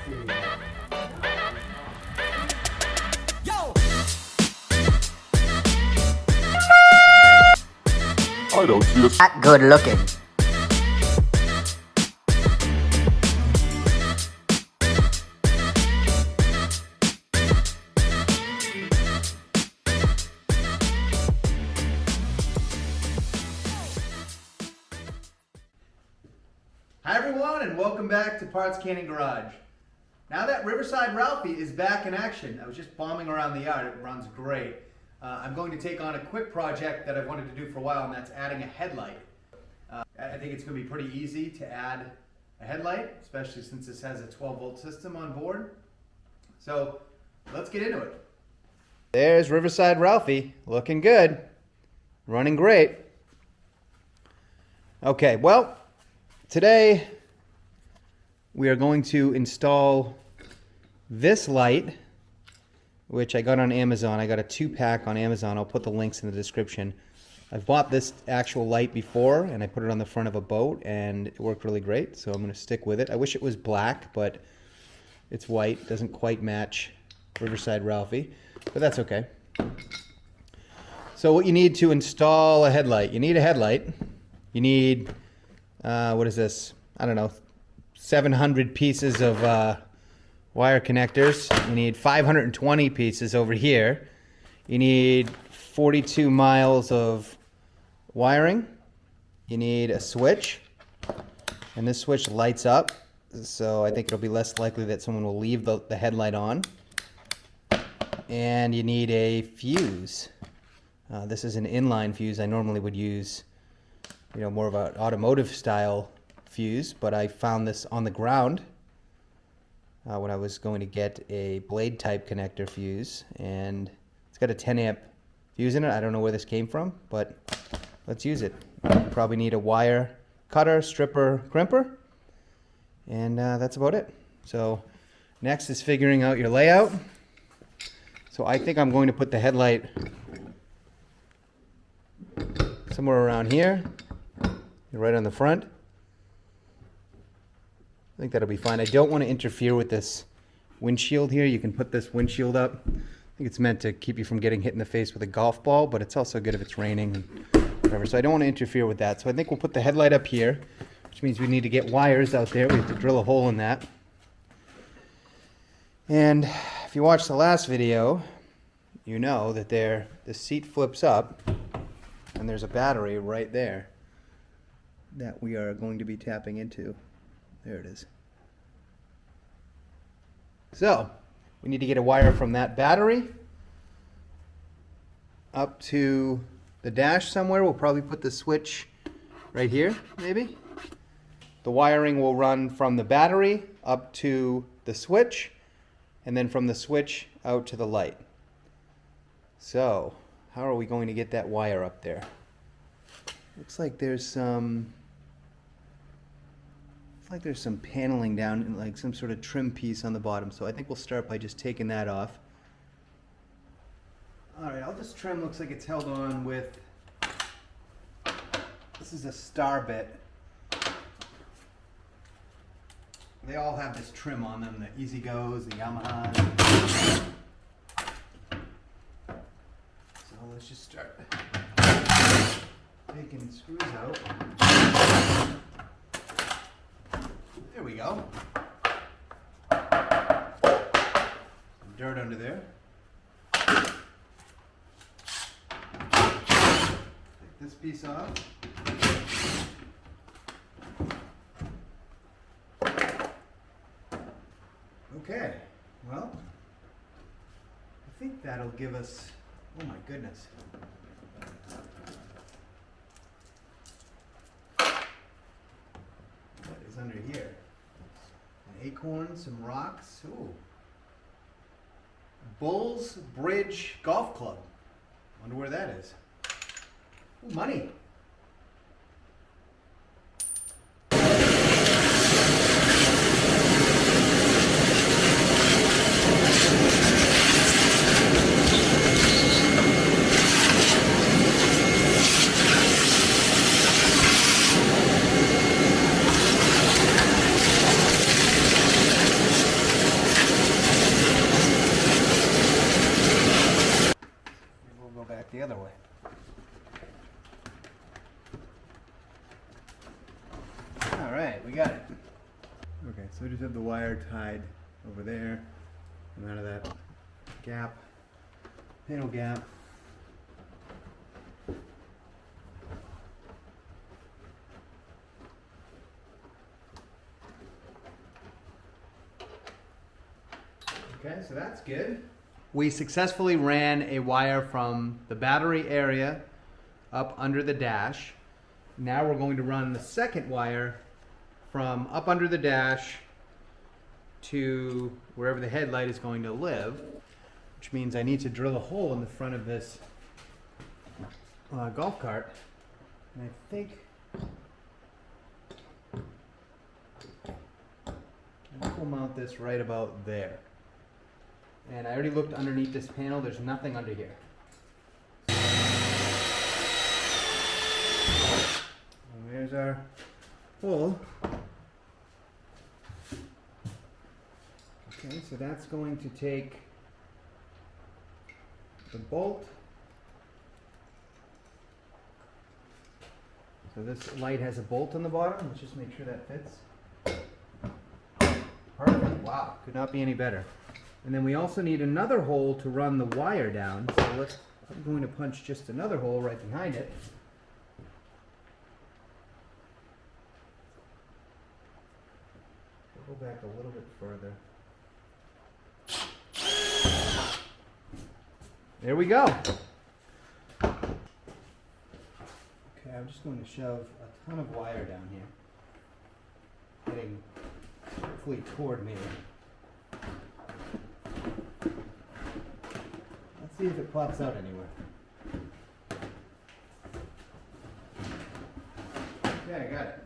I don't see a Not good looking. Hi everyone, and welcome back to Parts Canning Garage. Now that Riverside Ralphie is back in action, I was just bombing around the yard. It runs great. I'm going to take on a quick project that I've wanted to do for a while, and that's adding a headlight. I think it's going to be pretty easy to add a headlight, especially since this has a 12-volt system on board. So let's get into it. There's Riverside Ralphie, looking good, running great. Okay, well, today we are going to install this light, which I got on Amazon. I got a 2-pack on Amazon. I'll put the links in the description. I've bought this actual light before, and I put it on the front of a boat, and it worked really great, so I'm going to stick with it. I wish it was black, but it's white. Doesn't quite match Riverside Ralphie, but that's okay. So what you need to install a headlight. You need a headlight. You need, what is this? I don't know, 700 pieces of wire connectors. You need 520 pieces over here. You need 42 miles of wiring. You need a switch, and this switch lights up, so I think it'll be less likely that someone will leave the headlight on. And you need a fuse. This is an inline fuse. I normally would use, you know, more of an automotive style fuse, but I found this on the ground when I was going to get a blade type connector fuse, and it's got a 10 amp fuse in it. I don't know where this came from, but let's use it. You probably need a wire cutter, stripper, crimper, and that's about it. So next is figuring out your layout. So I think I'm going to put the headlight somewhere around here, right on the front. I think that'll be fine. I don't want to interfere with this windshield here. You can put this windshield up. I think it's meant to keep you from getting hit in the face with a golf ball, but it's also good if it's raining and whatever. So I don't want to interfere with that. So I think we'll put the headlight up here, which means we need to get wires out there. We have to drill a hole in that. And if you watched the last video, you know that the seat flips up and there's a battery right there that we are going to be tapping into. There it is. So we need to get a wire from that battery up to the dash somewhere. We'll probably put the switch right here, maybe. The wiring will run from the battery up to the switch, and then from the switch out to the light. So how are we going to get that wire up there? Looks like there's some paneling down and like some sort of trim piece on the bottom. So I think we'll start by just taking that off. All right, all this trim looks like it's held on with, this is a star bit. They all have this trim on them, the Easy Goes, the Yamahas. So let's just start taking the screws out. There we go. Some dirt under there. Take this piece off. Okay, well, I think that'll give us, oh my goodness. What is under here? An acorn, some rocks, ooh. Bulls Bridge Golf Club. Wonder where that is. Ooh, money. so we just have the wire tied over there, and out of that gap, panel gap. Okay, so that's good. We successfully ran a wire from the battery area up under the dash. Now we're going to run the second wire from up under the dash to wherever the headlight is going to live, which means I need to drill a hole in the front of this golf cart. And I think we'll mount this right about there. And I already looked underneath this panel, there's nothing under here. And there's our hole. Okay, so that's going to take the bolt. So this light has a bolt on the bottom. Let's just make sure that fits. Perfect. Wow, could not be any better. And then we also need another hole to run the wire down. So I'm going to punch just another hole right behind it. We'll go back a little bit further. There we go. Okay, I'm just going to shove a ton of wire down here, heading hopefully toward me. Let's see if it pops out anywhere. Okay, I got it.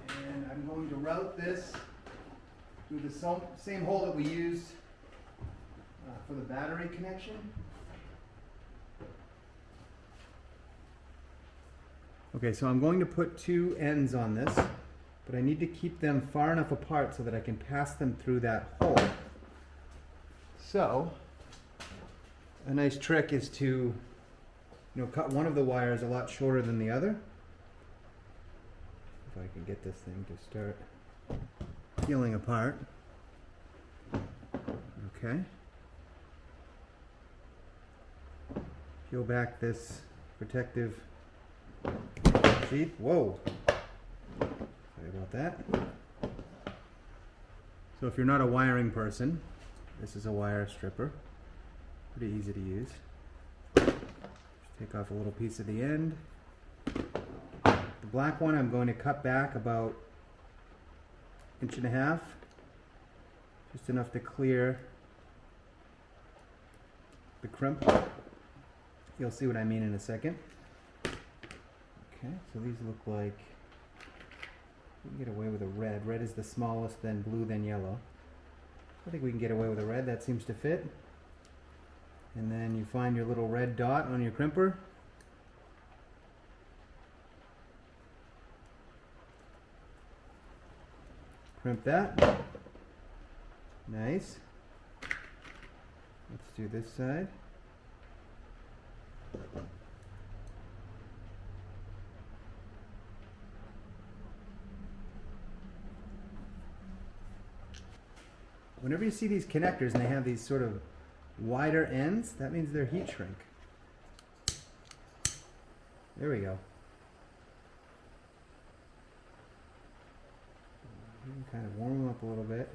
And I'm going to route this through the same hole that we used for the battery connection. Okay, so I'm going to put two ends on this, but I need to keep them far enough apart so that I can pass them through that hole. So, a nice trick is to, cut one of the wires a lot shorter than the other. If I can get this thing to start peeling apart. Okay. Peel back this protective sheath. Whoa! Sorry about that. So if you're not a wiring person, this is a wire stripper. Pretty easy to use. Just take off a little piece of the end. The black one I'm going to cut back about 1.5 inches. Just enough to clear the crimp. You'll see what I mean in a second. Okay, so these look like, we can get away with a red. Red is the smallest, then blue, then yellow. I think we can get away with a red. That seems to fit. And then you find your little red dot on your crimper. Crimp that. Nice. Let's do this side. Whenever you see these connectors and they have these sort of wider ends, that means they're heat shrink. There we go. You can kind of warm them up a little bit,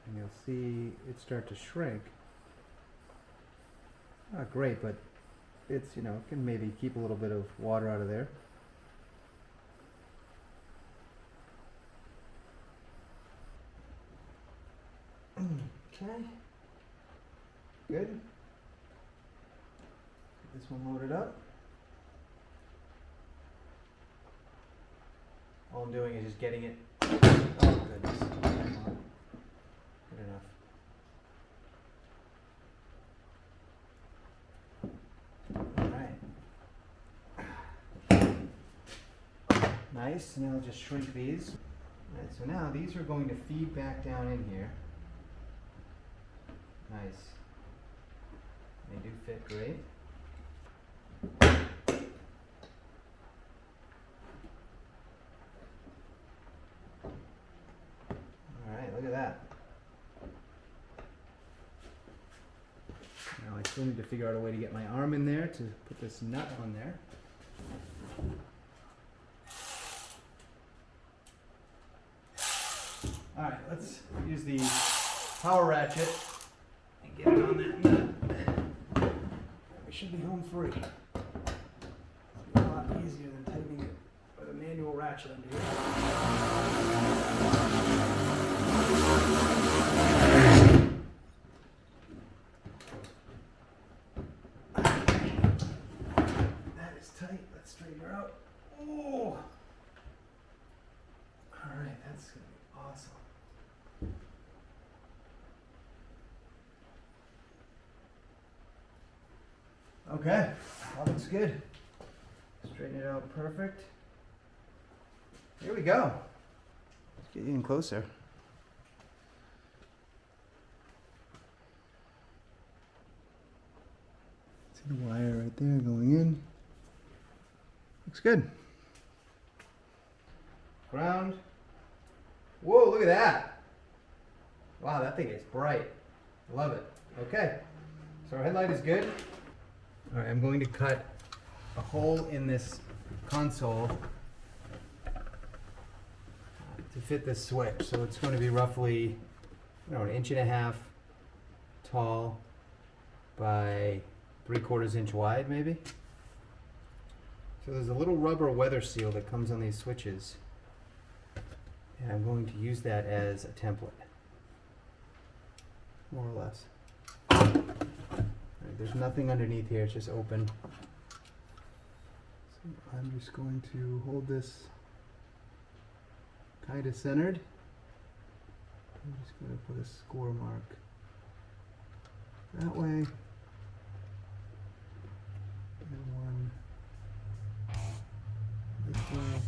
and you'll see it start to shrink. Not great, but it's, it can maybe keep a little bit of water out of there. Okay. Good. Get this one loaded up. All I'm doing is just getting it. Oh goodness. Good enough. Alright. Nice. Now I'll just shrink these. Alright, so now these are going to feed back down in here. Nice. They do fit great. Still need to figure out a way to get my arm in there to put this nut on there. Alright, let's use the power ratchet and get it on that nut. We should be home free. It'll be a lot easier than tightening it with a manual ratchet under here. That is tight. Let's straighten her out. Oh! Alright, that's going to be awesome. Okay, that looks good. Straighten it out perfect. Here we go. Let's get you in closer. See the wire right there going in. Looks good. Ground. Whoa, look at that. Wow, that thing is bright. I love it. Okay, so our headlight is good. All right, I'm going to cut a hole in this console to fit this switch. So it's going to be roughly, I don't know, 1.5 inches tall by 3/4 inch wide, maybe. So there's a little rubber weather seal that comes on these switches, and I'm going to use that as a template, more or less. There's nothing underneath here, it's just open. So I'm just going to hold this kind of centered. I'm just going to put a score mark that way. And one this way.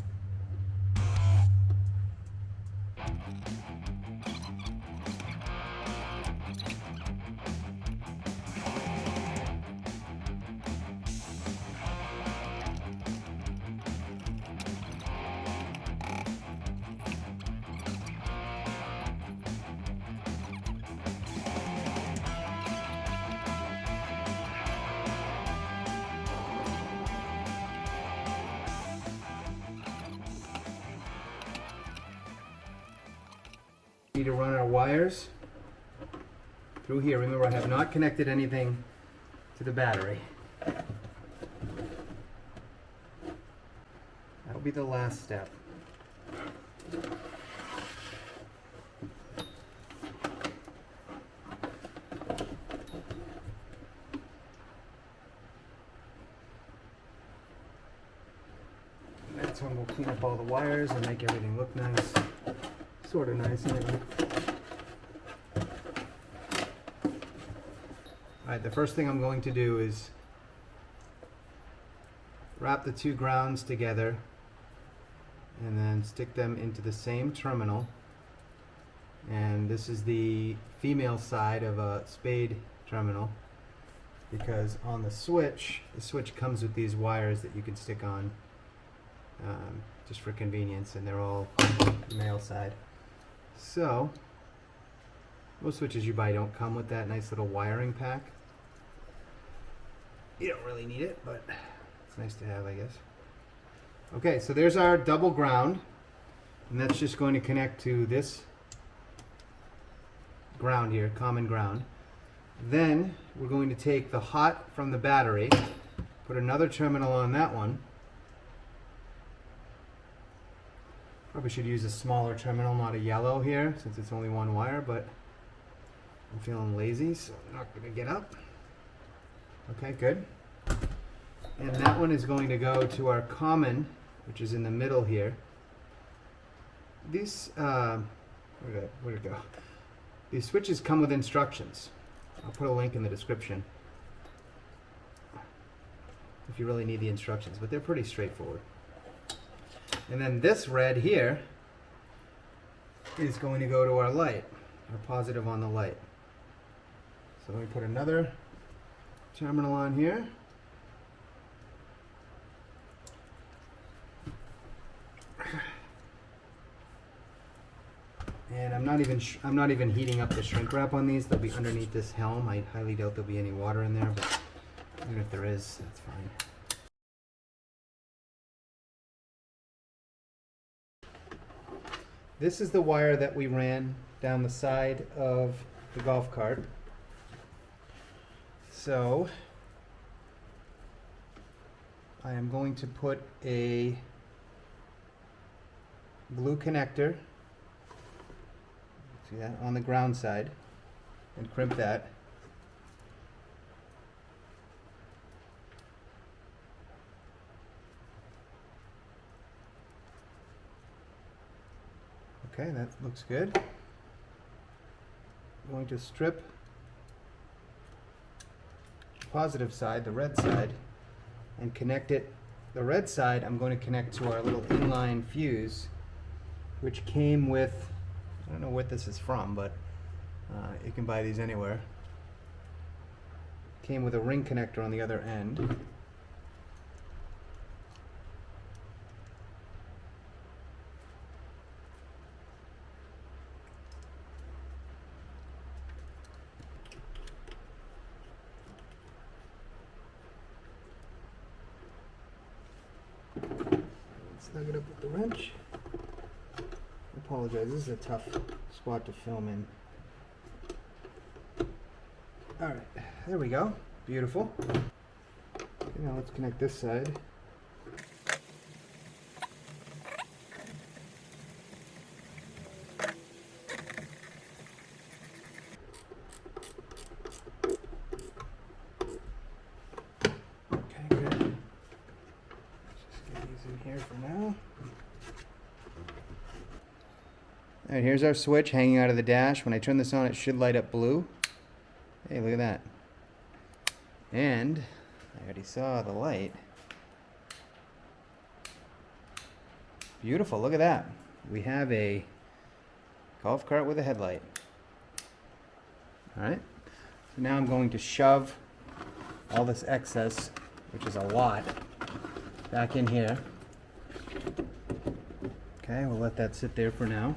Need to run our wires through here. Remember, I have not connected anything to the battery. That'll be the last step. That's when we'll clean up all the wires and make everything look nice. Sort of nice anyway. Alright, the first thing I'm going to do is wrap the two grounds together and then stick them into the same terminal. And this is the female side of a spade terminal, because on the switch comes with these wires that you can stick on just for convenience, and they're all the male side. So, most switches you buy don't come with that nice little wiring pack. You don't really need it, but it's nice to have, I guess. Okay, so there's our double ground, and that's just going to connect to this ground here, common ground. Then we're going to take the hot from the battery, put another terminal on that one. Probably should use a smaller terminal, not a yellow here, since it's only one wire, but I'm feeling lazy, so I'm not going to get up. Okay, good. And that one is going to go to our common, which is in the middle here. These, where'd it go? These switches come with instructions. I'll put a link in the description if you really need the instructions, but they're pretty straightforward. And then this red here is going to go to our light, our positive on the light. So let me put another terminal on here. And I'm not even heating up the shrink wrap on these. They'll be underneath this helm. I highly doubt there'll be any water in there, but even if there is, that's fine. This is the wire that we ran down the side of the golf cart. So I am going to put a blue connector, see that, on the ground side and crimp that. Okay, that looks good. I'm going to strip the positive side, the red side, and connect it. The red side I'm going to connect to our little inline fuse, which came with, I don't know what this is from, but you can buy these anywhere. Came with a ring connector on the other end. Snug it up with the wrench. I apologize, this is a tough spot to film in. Alright, there we go. Beautiful. Okay, now let's connect this side. Okay, good. Let's just get these in here for now. Alright, here's our switch hanging out of the dash. When I turn this on, it should light up blue. Hey, look at that. And I already saw the light. Beautiful, look at that. We have a golf cart with a headlight. Alright, so now I'm going to shove all this excess, which is a lot, back in here. Okay, we'll let that sit there for now.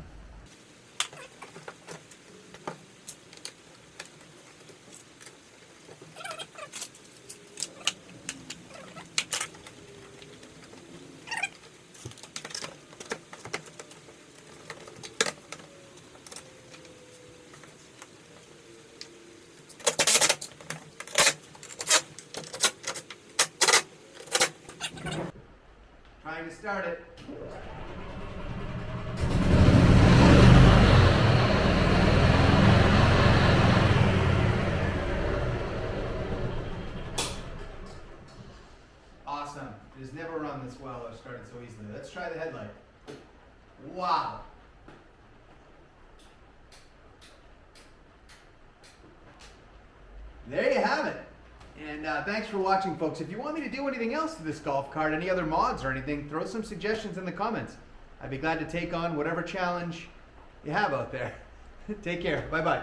Trying to start it. Awesome. It has never run this well or started so easily. Let's try the headlight. Wow. There you have it. And thanks for watching, folks. If you want me to do anything else to this golf cart, any other mods or anything, throw some suggestions in the comments. I'd be glad to take on whatever challenge you have out there. Take care. Bye-bye.